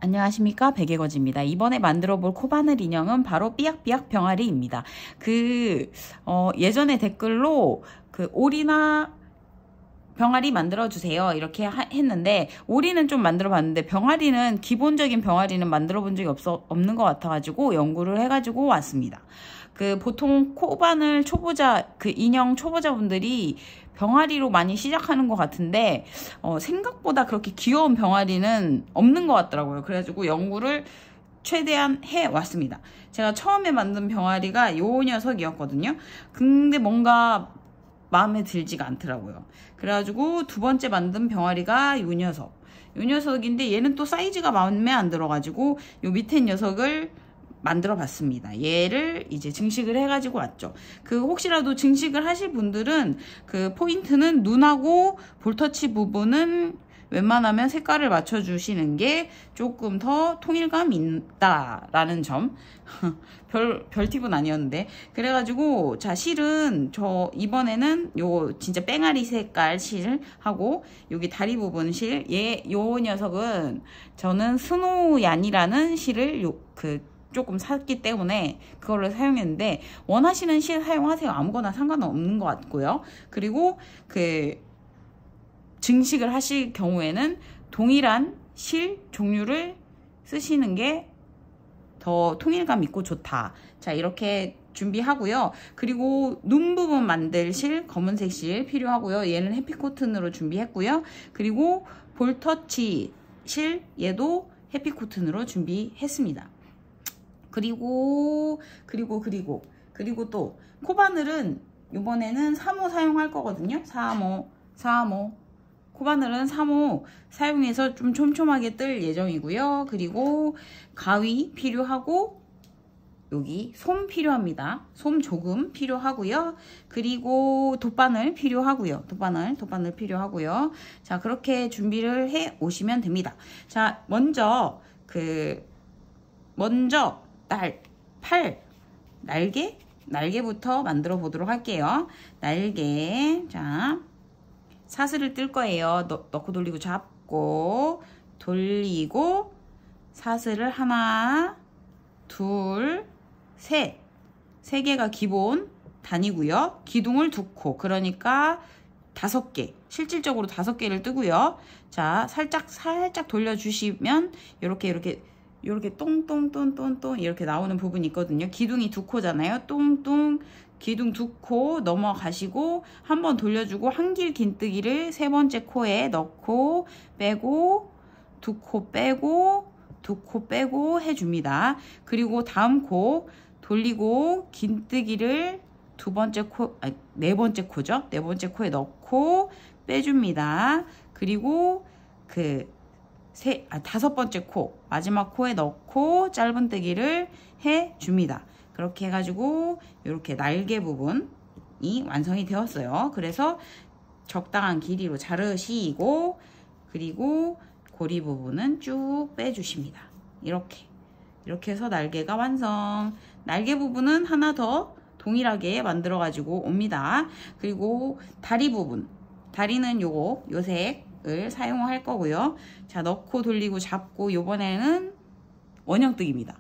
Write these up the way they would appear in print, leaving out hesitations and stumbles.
안녕하십니까, 백예거지입니다. 이번에 만들어 볼 코바늘 인형은 바로 삐약삐약 병아리입니다. 예전에 댓글로 오리나 병아리 만들어주세요 이렇게 했는데, 오리는 좀 만들어 봤는데 병아리는 기본적인 병아리는 만들어 본 적이 없는 것 같아가지고 연구를 해가지고 왔습니다. 보통 코바늘 초보자, 인형 초보자분들이 병아리로 많이 시작하는 것 같은데, 생각보다 그렇게 귀여운 병아리는 없는 것 같더라고요. 그래가지고 연구를 최대한 해왔습니다. 제가 처음에 만든 병아리가 요 녀석이었거든요. 근데 뭔가 마음에 들지가 않더라고요. 그래가지고 두 번째 만든 병아리가 요 녀석인데, 얘는 또 사이즈가 마음에 안 들어가지고 요 밑에 녀석을 만들어 봤습니다. 얘를 이제 증식을 해가지고 왔죠. 혹시라도 증식을 하실 분들은 포인트는 눈하고 볼터치 부분은 웬만하면 색깔을 맞춰주시는 게 조금 더 통일감이 있다라는 점. 별 팁은 아니었는데. 그래가지고, 자, 실은 저 이번에는 요 진짜 뺑아리 색깔 실하고, 여기 다리 부분 실, 요 녀석은 저는 스노얀이라는 실을 조금 샀기 때문에 그거를 사용했는데, 원하시는 실 사용하세요. 아무거나 상관은 없는 것 같고요. 그리고 증식을 하실 경우에는 동일한 실 종류를 쓰시는 게 더 통일감 있고 좋다. 자, 이렇게 준비하고요. 그리고 눈 부분 만들 실, 검은색 실 필요하고요. 얘는 해피코튼으로 준비했고요. 그리고 볼터치 실, 얘도 해피코튼으로 준비했습니다. 그리고 또 코바늘은 이번에는 3호 사용할 거거든요. 3호 코바늘은 3호 사용해서 좀 촘촘하게 뜰 예정이고요. 그리고 가위 필요하고, 여기 솜 필요합니다. 솜 조금 필요하고요. 그리고 돗바늘 필요하고요. 돗바늘 필요하고요. 자, 그렇게 준비를 해 오시면 됩니다. 자, 먼저 날개부터 만들어 보도록 할게요. 날개. 자, 사슬을 뜰 거예요. 넣고 돌리고 잡고 돌리고, 사슬을 하나, 둘, 셋. 세 개가 기본 단위고요. 기둥을 2코. 그러니까 5개. 실질적으로 5개를 뜨고요. 자, 살짝 돌려주시면 이렇게 똥똥똥똥똥 이렇게 나오는 부분이 있거든요. 기둥이 2코잖아요. 똥똥. 기둥 2코 넘어가시고 한번 돌려주고, 한길 긴뜨기를 3번째 코에 넣고 빼고, 2코 빼고, 2코 빼고 해줍니다. 그리고 다음 코 돌리고 긴뜨기를 4번째 코죠. 4번째 코에 넣고 빼줍니다. 그리고 5번째 코, 마지막 코에 넣고 짧은뜨기를 해줍니다. 그렇게 해가지고 이렇게 날개 부분이 완성이 되었어요. 그래서 적당한 길이로 자르시고, 그리고 고리 부분은 쭉 빼주십니다. 이렇게 해서 날개가 완성. 날개 부분은 하나 더 동일하게 만들어 가지고 옵니다. 그리고 다리 부분, 다리는 요 색을 사용할 거고요. 자, 넣고 돌리고 잡고, 요번에는 원형뜨기입니다.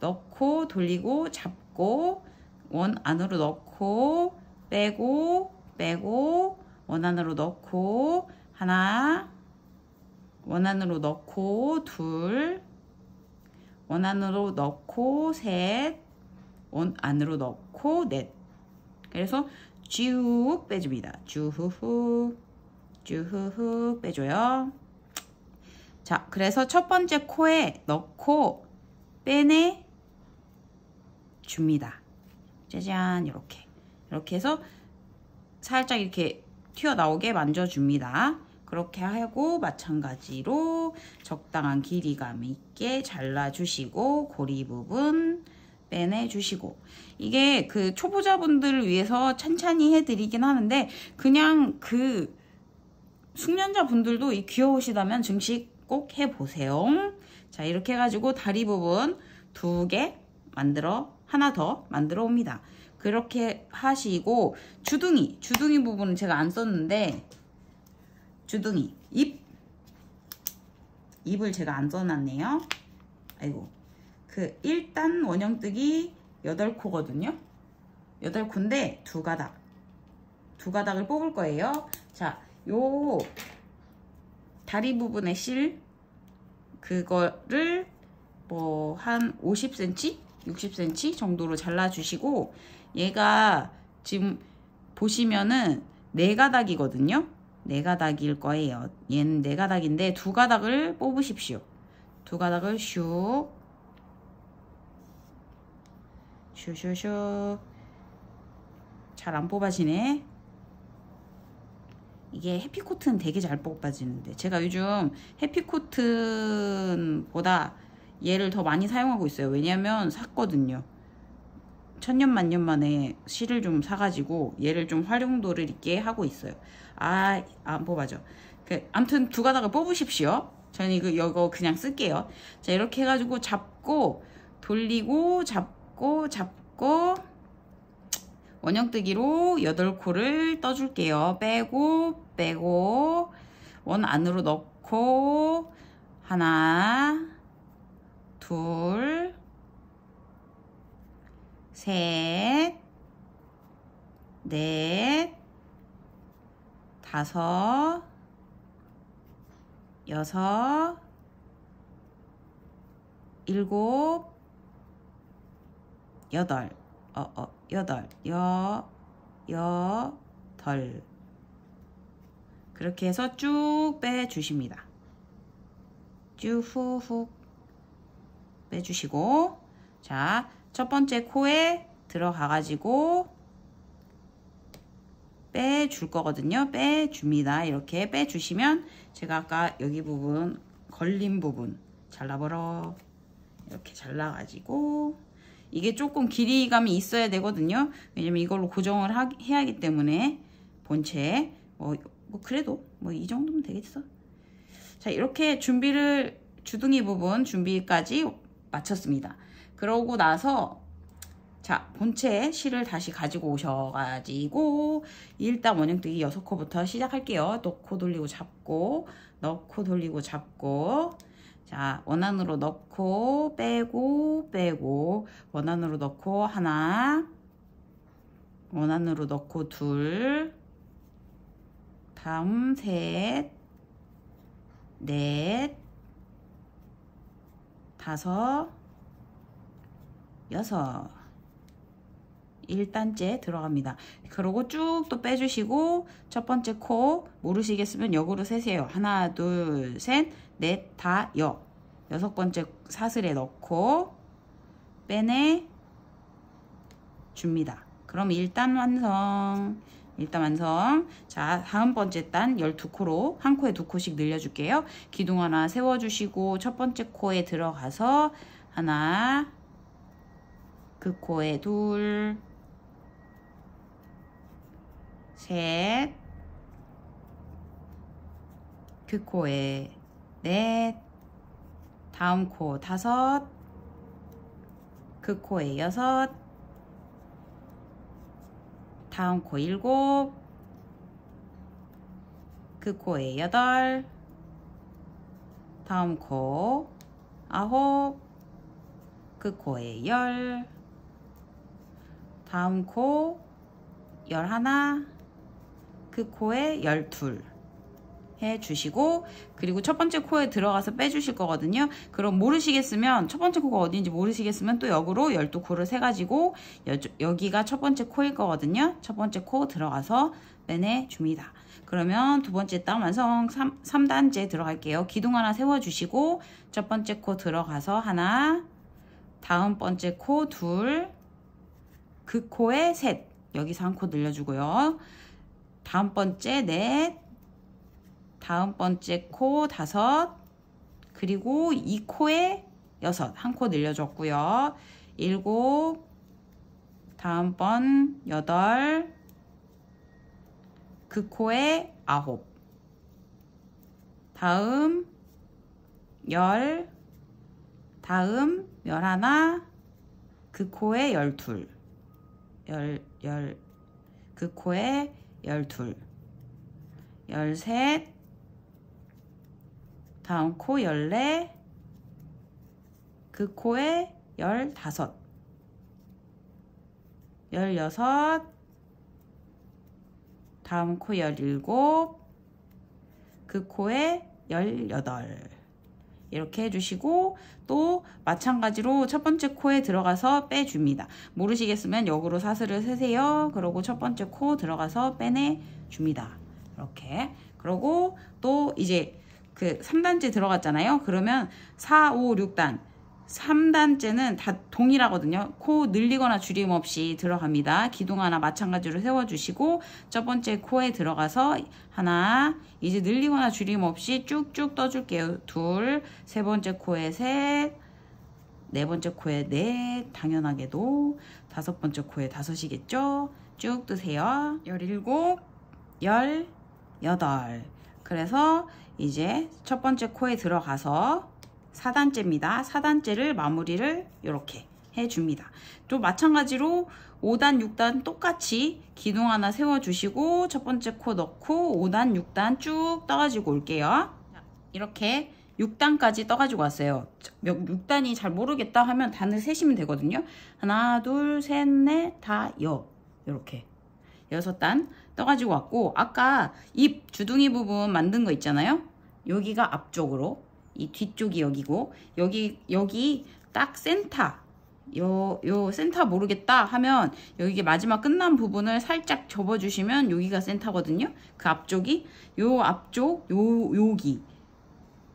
넣고 돌리고 잡고, 원 안으로 넣고 빼고 원 안으로 넣고 하나, 원 안으로 넣고 둘, 원 안으로 넣고 셋, 원 안으로 넣고 넷. 그래서 쭉 빼줍니다. 쭉 빼줘요. 자, 그래서 첫 번째 코에 넣고 빼내 줍니다. 짜잔. 이렇게 해서 살짝 이렇게 튀어나오게 만져줍니다. 그렇게 하고 마찬가지로 적당한 길이감 있게 잘라주시고, 고리 부분 빼내주시고. 이게 초보자분들을 위해서 찬찬히 해드리긴 하는데, 그냥 숙련자분들도 귀여우시다면 증식 꼭 해보세요. 자, 이렇게 해가지고 다리 부분 2개 하나 더 만들어 옵니다. 그렇게 하시고, 주둥이 부분은 제가 안 썼는데, 주둥이 입을 제가 안 써놨네요. 아이고, 그 1단 원형뜨기 8코거든요. 8코인데 두 가닥을 뽑을 거예요. 자, 요 다리 부분의 실 그거를 뭐 한 50cm, 60cm 정도로 잘라주시고, 얘가 지금 보시면은 4가닥이거든요. 4가닥일 거예요. 얘는 4가닥인데 두 가닥을 뽑으십시오. 두 가닥을 슉 슉슉슉. 잘 안 뽑아지네. 이게 해피코튼 되게 잘 뽑아지는데, 제가 요즘 해피코튼보다 얘를 더 많이 사용하고 있어요. 왜냐면 샀거든요. 천년만년 만에 실을 좀 사가지고 얘를 좀 활용도를 있게 하고 있어요. 안 뽑아져. 아무튼 두 가닥을 뽑으십시오. 저는 이거 그냥 쓸게요. 자, 이렇게 해가지고 잡고 돌리고 잡고 원형뜨기로 8코를 떠줄게요. 빼고 원 안으로 넣고 하나, 둘, 셋, 넷, 다섯, 여섯, 일곱, 여덟, 여덟. 그렇게 해서 쭉 빼주십니다. 쭉 훅 빼주시고, 자, 첫 번째 코에 들어가가지고 빼줄 거거든요. 빼줍니다. 이렇게 빼주시면 제가 아까 여기 부분 걸린 부분 잘라버려. 이렇게 잘라가지고, 이게 조금 길이감이 있어야 되거든요. 왜냐면 이걸로 고정을 해야 하기 때문에 본체 뭐 그래도 뭐 이 정도면 되겠어. 자, 이렇게 주둥이 부분 준비까지 마쳤습니다. 그러고 나서 자, 본체 실을 다시 가지고 오셔가지고 일단 원형뜨기 6코부터 시작할게요. 넣고 돌리고 잡고, 넣고 돌리고 잡고. 자, 원안으로 넣고 빼고 원안으로 넣고 하나, 원안으로 넣고 둘, 다음 셋, 넷, 다섯, 여섯. 1단째 들어갑니다. 그러고 쭉 또 빼주시고 첫 번째 코 모르시겠으면 역으로 세세요. 하나, 둘, 셋, 넷, 다, 여섯 번째 사슬에 넣고 빼내 줍니다. 그럼 1단 완성. 자, 다음 번째 단 12코로 한 코에 2코씩 늘려줄게요. 기둥 하나 세워주시고 첫 번째 코에 들어가서 하나, 그 코에 둘, 셋, 그 코에 넷, 다음 코 다섯, 그 코에 여섯, 다음 코 일곱, 그 코에 여덟, 다음 코 아홉, 그 코에 열, 다음 코 11, 그 코에 12 해주시고, 그리고 첫 번째 코에 들어가서 빼주실 거거든요. 그럼 모르시겠으면, 첫 번째 코가 어딘지 모르시겠으면 또 역으로 12코를 세가지고 여기가 첫 번째 코일 거거든요. 첫 번째 코 들어가서 빼내줍니다. 그러면 두 번째 단 완성. 3단째 들어갈게요. 기둥 하나 세워주시고 첫 번째 코 들어가서 하나, 다음 번째 코 둘, 그 코에 셋, 여기서 한 코 늘려주고요. 다음 번째 넷, 다음 번째 코 다섯, 그리고 이 코에 여섯, 한 코 늘려줬고요. 일곱, 다음번 여덟, 그 코에 아홉, 다음 열, 다음 11, 그 코에 12, 그 코에 12, 13, 다음 코 14, 그 코에 15, 16, 다음 코 17, 그 코에 18 이렇게 해주시고 또 마찬가지로 첫 번째 코에 들어가서 빼줍니다. 모르시겠으면 역으로 사슬을 세세요. 그러고 첫 번째 코 들어가서 빼내줍니다. 이렇게. 그러고 또 이제 그 3단째 들어갔잖아요. 그러면 4, 5, 6단 3단째는 다 동일하거든요. 코 늘리거나 줄임 없이 들어갑니다. 기둥 하나 마찬가지로 세워주시고 첫 번째 코에 들어가서 하나, 이제 늘리거나 줄임 없이 쭉쭉 떠줄게요. 둘, 세 번째 코에 셋, 네 번째 코에 넷, 당연하게도 다섯 번째 코에 5이겠죠. 쭉 뜨세요. 17, 18. 그래서 이제 첫 번째 코에 들어가서 4단째입니다. 4단째를 마무리를 이렇게 해줍니다. 또 마찬가지로 5단, 6단 똑같이 기둥 하나 세워주시고 첫 번째 코 넣고 5단, 6단 쭉 떠가지고 올게요. 이렇게 6단까지 떠가지고 왔어요. 6단이 잘 모르겠다 하면 단을 세시면 되거든요. 하나, 둘, 셋, 넷, 다, 이렇게 6단 떠가지고 왔고 아까 입 주둥이 부분 만든 거 있잖아요. 여기가 앞쪽으로 이 뒤쪽이 여기고 여기 딱 센터 요 센터 모르겠다 하면 여기 마지막 끝난 부분을 살짝 접어주시면 여기가 센터거든요. 그 앞쪽이 요 앞쪽 여기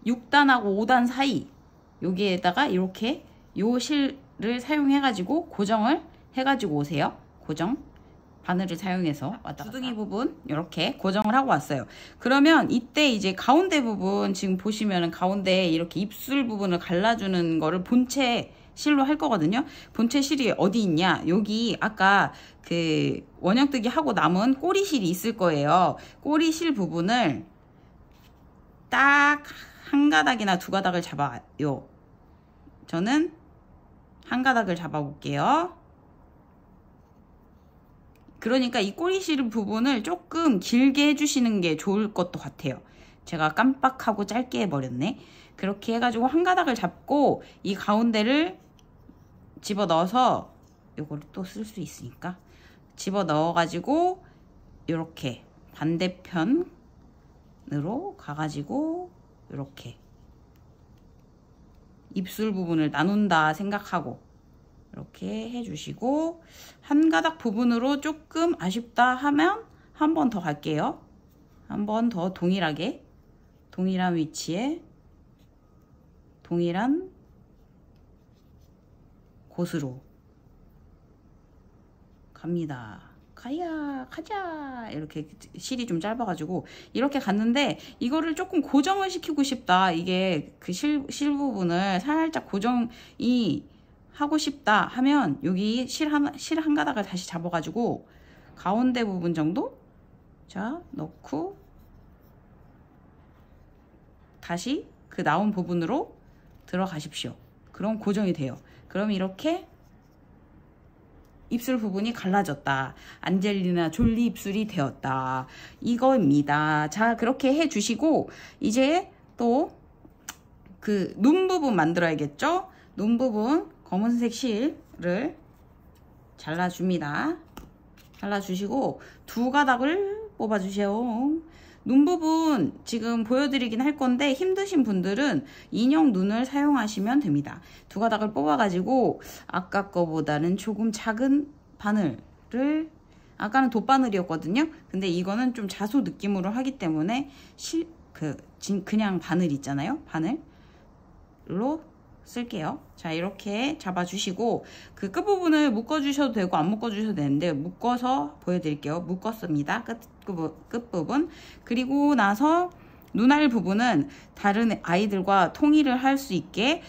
6단하고 5단 사이 여기에다가 이렇게 요 실을 사용해 가지고 고정을 해 가지고 오세요. 고정 바늘을 사용해서 주둥이 부분 이렇게 고정을 하고 왔어요. 그러면 이때 이제 가운데 부분 지금 보시면은 가운데 이렇게 입술 부분을 갈라주는 거를 본체 실로 할 거거든요. 본체 실이 어디 있냐? 여기 아까 그 원형뜨기 하고 남은 꼬리실이 있을 거예요. 꼬리실 부분을 딱 한 가닥이나 두 가닥을 잡아요. 저는 한 가닥을 잡아 볼게요. 그러니까 이 꼬리실 부분을 조금 길게 해주시는 게 좋을 것도 같아요. 제가 깜빡하고 짧게 해버렸네. 그렇게 해가지고 한 가닥을 잡고 이 가운데를 집어 넣어서 요거를 또 쓸 수 있으니까 집어 넣어가지고 이렇게 반대편으로 가가지고 이렇게 입술 부분을 나눈다 생각하고 이렇게 해주시고 한 가닥 부분으로 조금 아쉽다 하면 한 번 더 갈게요. 한 번 더 동일하게 동일한 위치에 동일한 곳으로 갑니다. 가자 이렇게 실이 좀 짧아가지고 이렇게 갔는데 이거를 조금 고정을 시키고 싶다. 이게 그 실 부분을 살짝 고정이 하고 싶다 하면 여기 실 한 가닥을 다시 잡아가지고 가운데 부분 정도 자 넣고 다시 그 나온 부분으로 들어가십시오. 그럼 고정이 돼요. 그럼 이렇게 입술 부분이 갈라졌다. 안젤리나 졸리 입술이 되었다. 이거입니다. 자 그렇게 해주시고 이제 또 그 눈 부분 만들어야겠죠. 눈 부분 검은색 실을 잘라줍니다. 잘라주시고 두 가닥을 뽑아주세요. 눈 부분 지금 보여드리긴 할 건데 힘드신 분들은 인형 눈을 사용하시면 됩니다. 두 가닥을 뽑아가지고 아까 거보다는 조금 작은 바늘을 아까는 돗바늘이었거든요. 근데 이거는 좀 자수 느낌으로 하기 때문에 그냥 바늘 있잖아요. 바늘로 쓸게요. 자 이렇게 잡아주시고 그 끝부분을 묶어주셔도 되고 안 묶어주셔도 되는데 묶어서 보여드릴게요. 묶었습니다. 끝부분. 그리고 나서 눈알 부분은 다른 아이들과 통일을 할 수 있게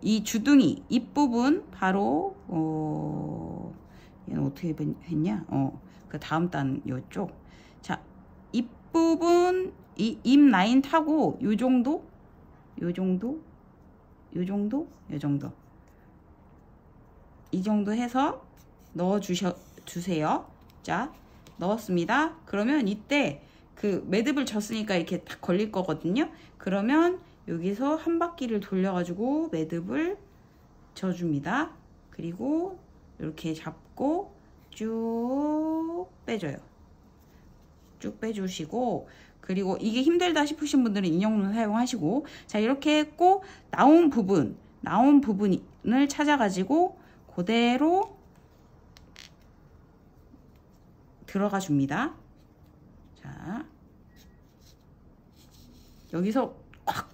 이 주둥이 입 부분 바로 얘는 어떻게 했냐? 그 다음 단 요쪽. 자 입 부분 입 라인 타고 요 정도 이 정도 해서 넣어 주세요. 자 넣었습니다. 그러면 이때 그 매듭을 졌으니까 이렇게 딱 걸릴 거거든요. 그러면 여기서 한 바퀴를 돌려 가지고 매듭을 져줍니다. 그리고 이렇게 잡고 쭉 빼줘요. 쭉 빼주시고, 그리고 이게 힘들다 싶으신 분들은 인형눈 사용하시고, 자, 이렇게 했고 나온 부분을 찾아가지고 그대로 들어가 줍니다. 자, 여기서 꽉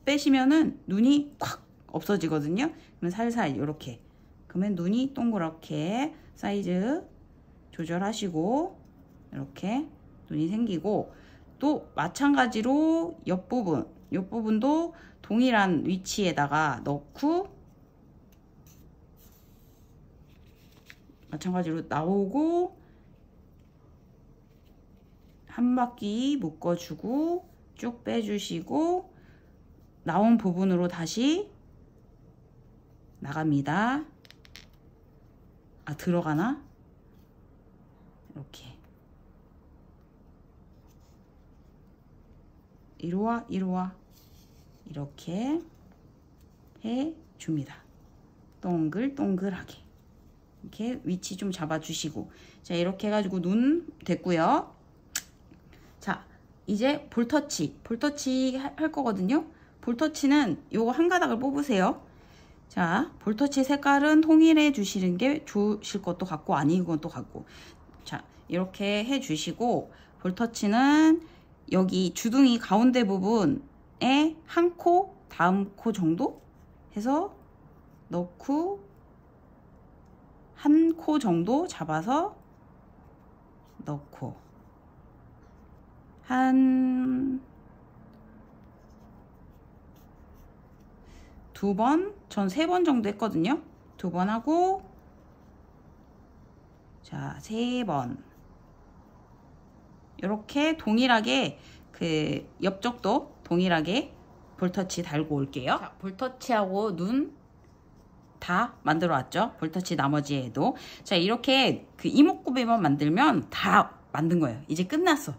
빼시면은 눈이 꽉 없어지거든요. 그러면 살살 이렇게, 그러면 눈이 동그랗게 사이즈 조절하시고 이렇게 눈이 생기고, 또 마찬가지로 옆부분도 동일한 위치에다가 넣고 마찬가지로 나오고 한 바퀴 묶어주고 쭉 빼주시고 나온 부분으로 다시 나갑니다. 아, 들어가나? 이렇게 이리와 이리와 이렇게 해줍니다. 동글동글하게 이렇게 위치 좀 잡아주시고, 자, 이렇게 해가지고 눈 됐고요. 자, 이제 볼터치 할 거거든요. 볼터치는 요거 한 가닥을 뽑으세요. 자, 볼터치 색깔은 통일해 주시는 게 좋으실 것도 같고 아닌 것도 같고, 자, 이렇게 해 주시고, 볼터치는 여기 주둥이 가운데 부분에 한 코, 다음 코 정도 해서 넣고 한 코 정도 잡아서 넣고 한 2번, 전 3번 정도 했거든요. 2번 하고, 자, 3번. 이렇게 동일하게 그 옆쪽도 동일하게 볼터치 달고 올게요. 자, 볼터치하고 눈 다 만들어 왔죠. 볼터치 나머지에도. 자, 이렇게 그 이목구비만 만들면 다 만든 거예요. 이제 끝났어.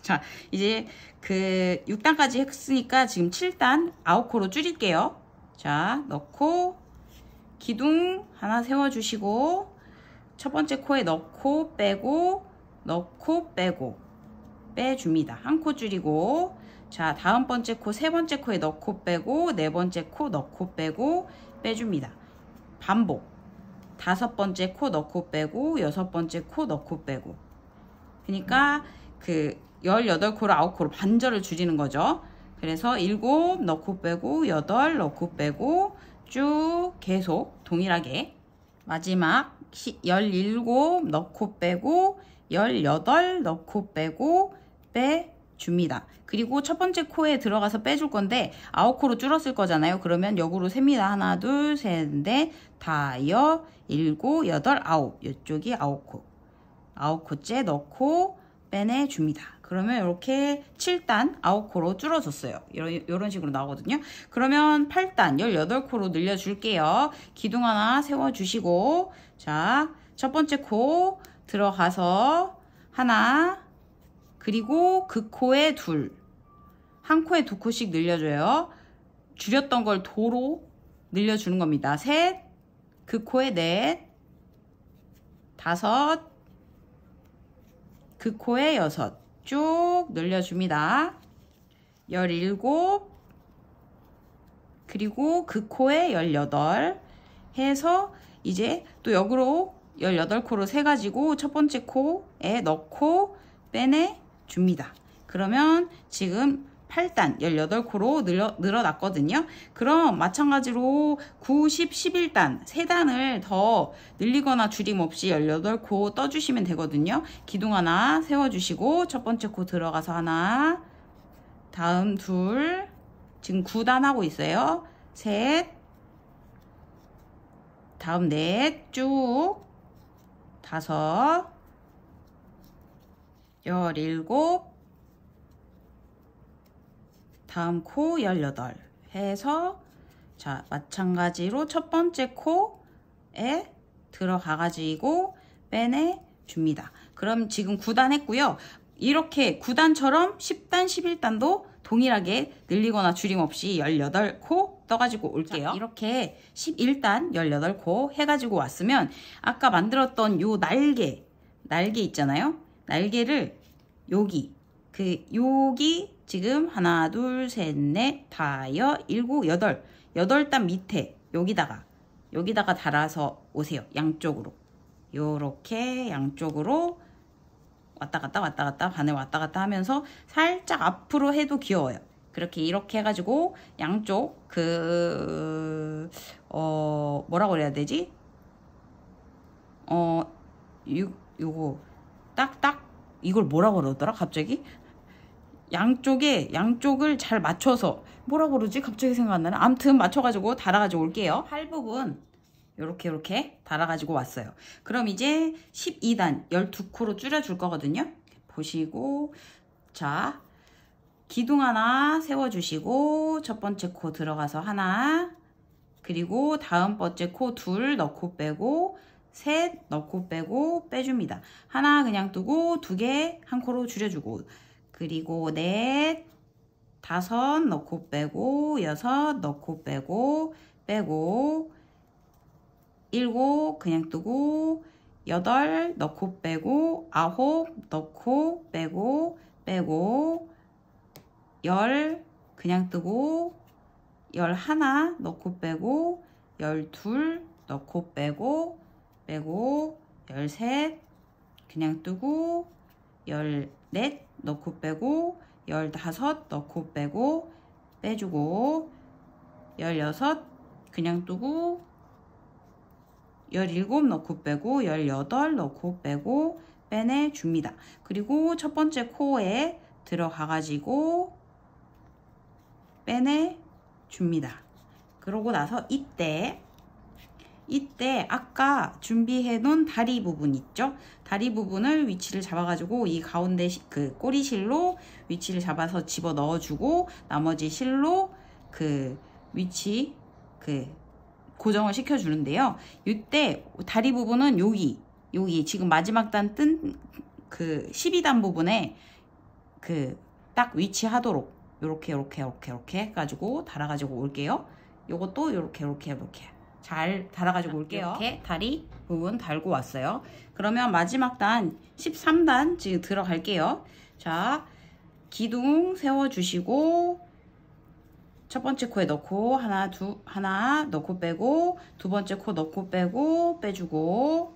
자, 이제 그 6단까지 했으니까 지금 7단 9코로 줄일게요. 자, 넣고 기둥 하나 세워주시고 첫 번째 코에 넣고 빼고 넣고 빼고 빼줍니다. 한 코 줄이고, 자, 다음 번째 코, 세 번째 코에 넣고 빼고, 네 번째 코 넣고 빼고 빼줍니다. 반복. 다섯 번째 코 넣고 빼고, 여섯 번째 코 넣고 빼고. 그러니까 그 18코로 9코로 반절을 줄이는 거죠. 그래서 7 넣고 빼고, 8 넣고 빼고 쭉 계속 동일하게 마지막 17 넣고 빼고 18 넣고 빼고 빼줍니다. 그리고 첫 번째 코에 들어가서 빼줄 건데 9코로 줄었을 거잖아요. 그러면 역으로 셉니다. 하나, 둘, 셋, 넷, 다여, 7, 8, 9. 이쪽이 9코. 9코째 넣고 빼내줍니다. 그러면 이렇게 7단 9코로 줄어졌어요. 이런 식으로 나오거든요. 그러면 8단 18코로 늘려줄게요. 기둥 하나 세워주시고, 자, 첫 번째 코 들어가서 하나, 그리고 그 코에 둘, 한 코에 2코씩 늘려줘요. 줄였던 걸 도로 늘려주는 겁니다. 셋, 그 코에 넷, 다섯, 그 코에 6, 쭉 늘려줍니다. 17, 그리고 그 코에 18 해서 이제 또 역으로 18코로 세가지고 첫 번째 코에 넣고 빼내줍니다. 그러면 지금 8단 18코로 늘어났거든요. 그럼 마찬가지로 9, 10, 11단 3단을 더 늘리거나 줄임 없이 18코 떠주시면 되거든요. 기둥 하나 세워주시고 첫 번째 코 들어가서 하나, 다음 둘, 지금 9단 하고 있어요. 셋, 다음 넷, 쭉 5, 17, 다음 코 18 해서, 자, 마찬가지로 첫 번째 코에 들어가 가지고 빼내 줍니다. 그럼 지금 9단 했고요. 이렇게 9단처럼 10단, 11단도 동일하게 늘리거나 줄임 없이 18코 떠가지고 올게요. 자, 이렇게 11단 18코 해가지고 왔으면 아까 만들었던 요 날개 있잖아요. 날개를 여기 여기 지금 하나 둘 셋 넷 다섯 일곱 여덟 단 밑에 여기다가 달아서 오세요. 양쪽으로 요렇게 양쪽으로 왔다 갔다 바늘 왔다 갔다 하면서 살짝 앞으로 해도 귀여워요. 그렇게 이렇게 해가지고 양쪽 뭐라고 그래야 되지? 요거 딱딱 이걸 뭐라고 그러더라 갑자기? 양쪽을 잘 맞춰서 뭐라고 그러지? 갑자기 생각 안 나네. 아무튼 맞춰가지고 달아가지고 올게요. 팔 부분 요렇게 달아가지고 왔어요. 그럼 이제 12단 12코로 줄여줄 거거든요. 보시고 자 기둥 하나 세워주시고 첫 번째 코 들어가서 하나 그리고 다음 번째 코 둘 넣고 빼고 셋 넣고 빼고 빼줍니다. 하나 그냥 두고 두 개 한 코로 줄여주고 그리고 넷 다섯 넣고 빼고 여섯 넣고 빼고 일곱 그냥 뜨고 여덟 넣고 빼고 아홉 넣고 빼고 열 그냥 뜨고 열하나 넣고 빼고 열둘 넣고 빼고 열셋 그냥 뜨고 열넷 넣고 빼고 열다섯 넣고 빼고 빼주고 열여섯 그냥 뜨고 17 넣고 빼고 18 넣고 빼고 빼내줍니다. 그리고 첫 번째 코에 들어가 가지고 빼내줍니다. 그러고 나서 이때 아까 준비해 놓은 다리 부분 있죠? 다리 부분을 위치를 잡아 가지고 이 가운데 그 꼬리 실로 위치를 잡아서 집어 넣어 주고 나머지 실로 그 위치 고정을 시켜 주는데요. 이때 다리 부분은 여기 지금 마지막 단 뜬 그 12단 부분에 딱 위치하도록 요렇게 해가지고 달아가지고 올게요. 요것도 요렇게 잘 달아가지고 올게요. 이렇게 다리 부분 달고 왔어요. 그러면 마지막 단 13단 지금 들어갈게요. 자, 기둥 세워주시고 첫 번째 코에 넣고 하나 넣고 빼고 두 번째 코 넣고 빼고 빼주고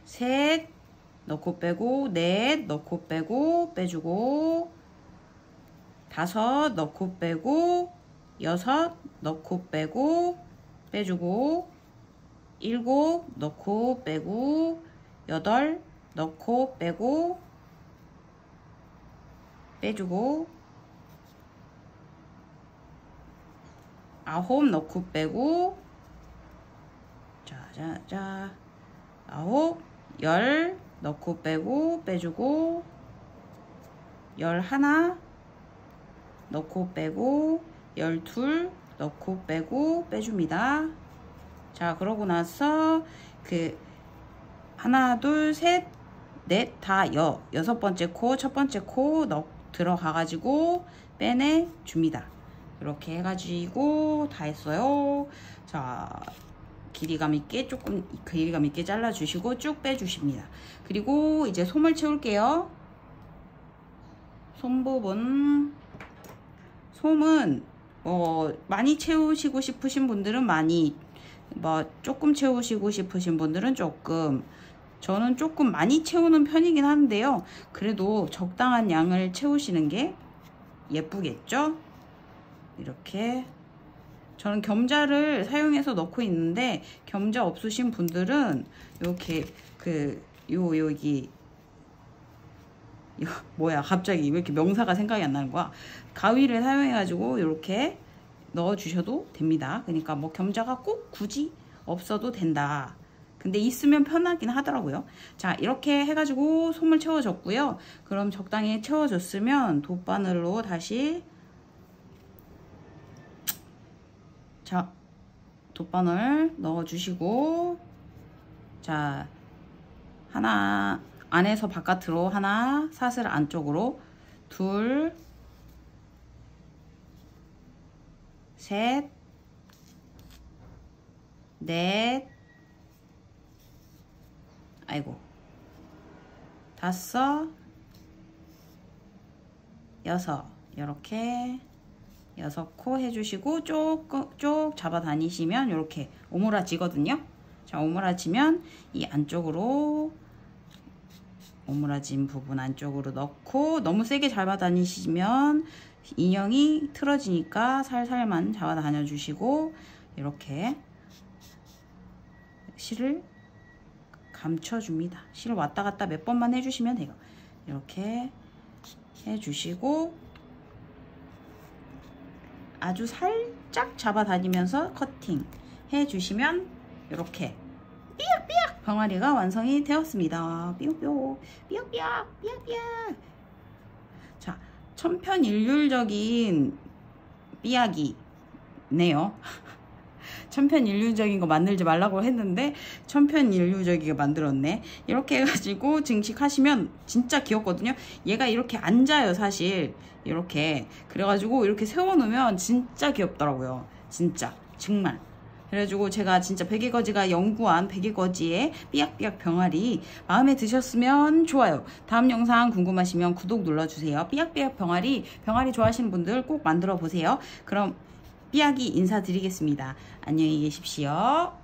셋 넣고 빼고 넷 넣고 빼고 빼주고 다섯 넣고 빼고 여섯 넣고 빼고 빼주고 일곱 넣고 빼고 여덟 넣고 빼고 빼주고 아홉 넣고 빼고 자 아홉 열 넣고 빼고 빼주고 열하나 넣고 빼고 열둘 넣고 빼고 빼줍니다. 자 그러고 나서 하나 둘 셋 넷 다 여섯 번째 코 첫 번째 코 들어가 가지고 빼내 줍니다. 이렇게 해가지고 다 했어요. 자 길이감 있게 잘라 주시고 쭉 빼주십니다. 그리고 이제 솜을 채울게요. 솜 부분 솜은 많이 채우시고 싶으신 분들은 많이 조금 채우시고 싶으신 분들은 조금 저는 조금 많이 채우는 편이긴 한데요. 그래도 적당한 양을 채우시는 게 예쁘겠죠? 이렇게 저는 겸자를 사용해서 넣고 있는데 겸자 없으신 분들은 이렇게 여기 뭐야 갑자기 왜 이렇게 명사가 생각이 안 나는 거야. 가위를 사용해 가지고 이렇게 넣어 주셔도 됩니다. 그러니까 뭐 겸자가 꼭 굳이 없어도 된다. 근데 있으면 편하긴 하더라고요. 자 이렇게 해가지고 솜을 채워줬고요. 그럼 적당히 채워줬으면 돗바늘로 다시 자 돗바늘 넣어주시고 자 하나 안에서 바깥으로 하나 사슬 안쪽으로 둘 셋 넷, 아이고, 다섯, 여섯, 이렇게 6코 해주시고 쭉 잡아 다니시면 이렇게 오므라지거든요. 자, 오므라지면 이 안쪽으로, 오므라진 부분 안쪽으로 넣고, 너무 세게 잡아 다니시면 인형이 틀어지니까 살살만 잡아 다녀 주시고, 이렇게 실을 감춰줍니다. 실을 왔다 갔다 몇 번만 해주시면 돼요. 이렇게 해주시고, 아주 살짝 잡아 다니면서 커팅 해주시면 이렇게 삐약삐약 병아리가 완성이 되었습니다. 삐약삐약 삐약삐약 삐약삐약. 자, 천편일률적인 삐약이네요. 천편일률적인 거 만들지 말라고 했는데 천편일률적이게 만들었네. 이렇게 해가지고 증식하시면 진짜 귀엽거든요. 얘가 이렇게 앉아요, 사실. 이렇게 그래가지고 이렇게 세워놓으면 진짜 귀엽더라고요. 진짜 정말. 그래가지고 제가 진짜 베개거지가 연구한 베개거지의 삐약삐약 병아리 마음에 드셨으면 좋아요. 다음 영상 궁금하시면 구독 눌러주세요. 삐약삐약 병아리 좋아하시는 분들 꼭 만들어 보세요. 그럼 삐약이 인사드리겠습니다. 안녕히 계십시오.